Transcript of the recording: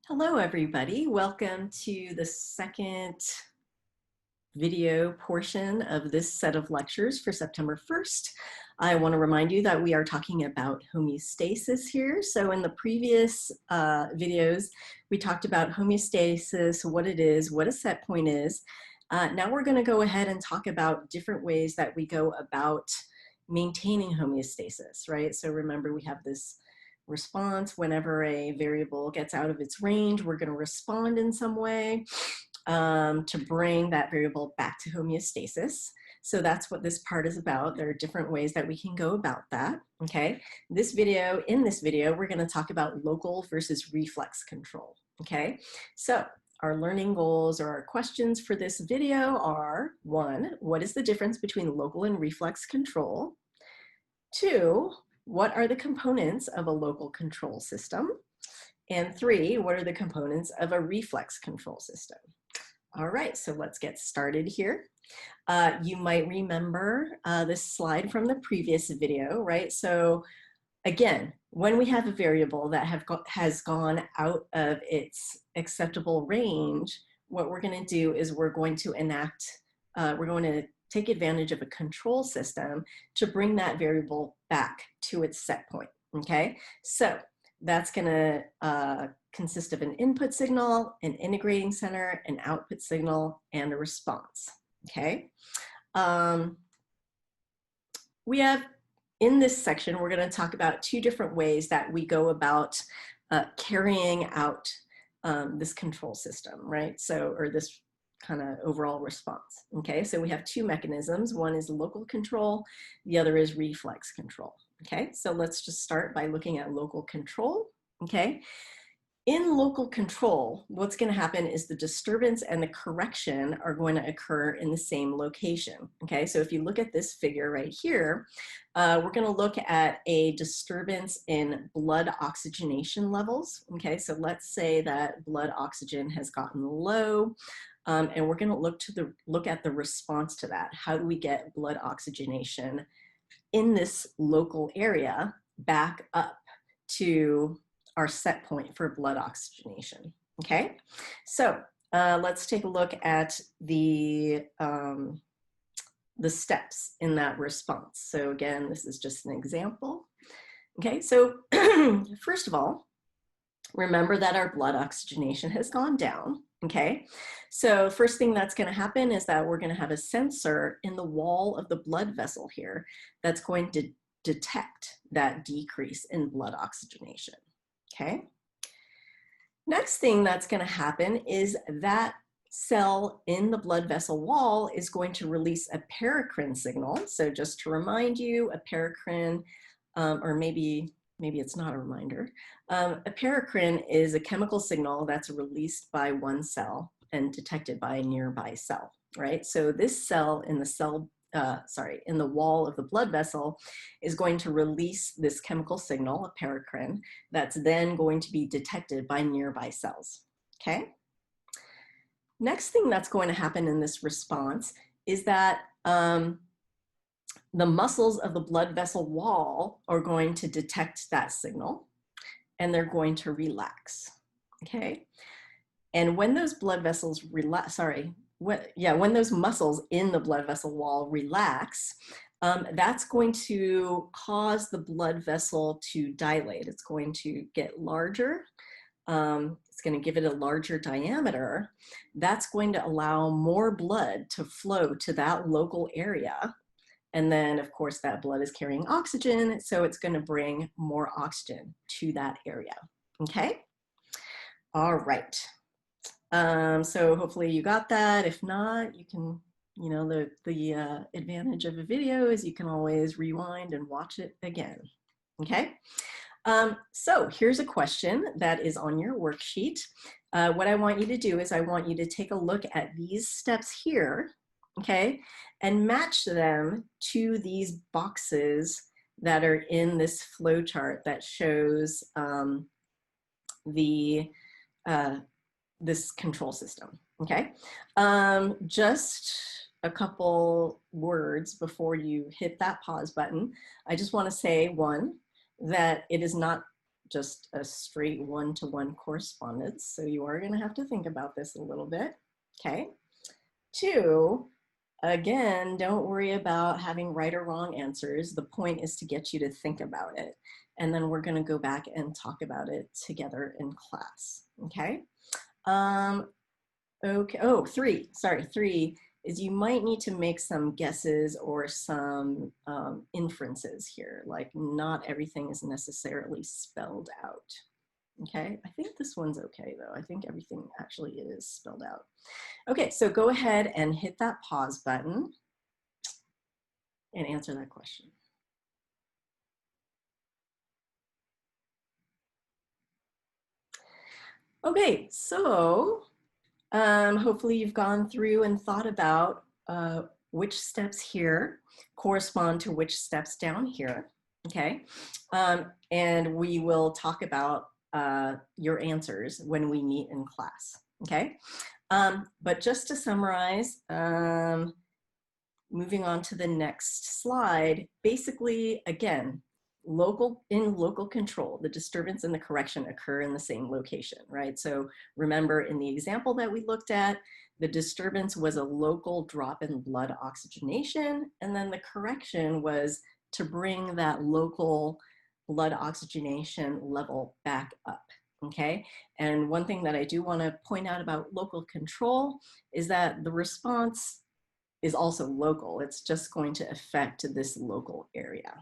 Hello, everybody. Welcome to the second video portion of this set of lectures for September 1st. I want to remind you that we are talking about homeostasis here. So in the previous videos, we talked about homeostasis, what it is, what a set point is. Now we're going to go ahead and talk about different ways that we go about maintaining homeostasis, right? So remember, we have this response. Whenever a variable gets out of its range, we're going to respond in some way to bring that variable back to homeostasis. So that's what this part is about. There are different ways that we can go about that, okay? In this video, we're going to talk about local versus reflex control, okay? So our learning goals or our questions for this video are: 1, what is the difference between local and reflex control? 2, what are the components of a local control system? And 3, what are the components of a reflex control system? All right, so let's get started here. You might remember this slide from the previous video, right? So again, when we have a variable that has gone out of its acceptable range, what we're going to do is we're going to take advantage of a control system to bring that variable back to its set point, okay? So that's going to consist of an input signal, an integrating center, an output signal, and a response, okay? We have, in this section, we're going to talk about 2 different ways that we go about carrying out this control system, right? So, or this kind of overall response, okay? So we have 2 mechanisms. One is local control, the other is reflex control, okay? So let's just start by looking at local control, okay? In local control, what's going to happen is the disturbance and the correction are going to occur in the same location, okay? So if you look at this figure right here, we're going to look at a disturbance in blood oxygenation levels, okay? So let's say that blood oxygen has gotten low, and we're going to look at the response to that. How do we get blood oxygenation in this local area back up to our set point for blood oxygenation, okay? So let's take a look at the steps in that response. So again, this is just an example. Okay, so first of all, remember that our blood oxygenation has gone down, okay? So first thing that's going to happen is that we're going to have a sensor in the wall of the blood vessel here that's going to detect that decrease in blood oxygenation, okay? Next thing that's going to happen is that cell in the blood vessel wall is going to release a paracrine signal. So just to remind you, a paracrine, or maybe it's not a reminder, a paracrine is a chemical signal that's released by one cell and detected by a nearby cell, right? So this cell in the wall of the blood vessel is going to release this chemical signal, a paracrine, that's then going to be detected by nearby cells, okay? Next thing that's going to happen in this response is that the muscles of the blood vessel wall are going to detect that signal and they're going to relax, okay? And when those blood vessels relax, when those muscles in the blood vessel wall relax, that's going to cause the blood vessel to dilate. It's going to get larger. It's going to give it a larger diameter. That's going to allow more blood to flow to that local area. And then, of course, that blood is carrying oxygen, so it's going to bring more oxygen to that area, okay? All right. So hopefully you got that. If not, you can, the advantage of a video is you can always rewind and watch it again, okay? So here's a question that is on your worksheet. What I want you to do is I want you to take a look at these steps here, okay, and match them to these boxes that are in this flow chart that shows this control system, okay? Just a couple words before you hit that pause button. I just want to say, 1, that it is not just a straight one-to-one correspondence. So you are going to have to think about this a little bit. Okay. 2, again, don't worry about having right or wrong answers. The point is to get you to think about it. And then we're going to go back and talk about it together in class. Okay. Okay. Oh, 3. Sorry, 3 is you might need to make some guesses or some inferences here. Like not everything is necessarily spelled out. Okay. I think this one's okay though. I think everything actually is spelled out. Okay. So go ahead and hit that pause button and answer that question. Okay. So hopefully you've gone through and thought about which steps here correspond to which steps down here, okay? And we will talk about your answers when we meet in class, okay? But just to summarize, moving on to the next slide, basically, again, local control, the disturbance and the correction occur in the same location, right? So remember in the example that we looked at, the disturbance was a local drop in blood oxygenation, and then the correction was to bring that local blood oxygenation level back up, okay? And one thing that I do want to point out about local control is that the response is also local. It's just going to affect this local area.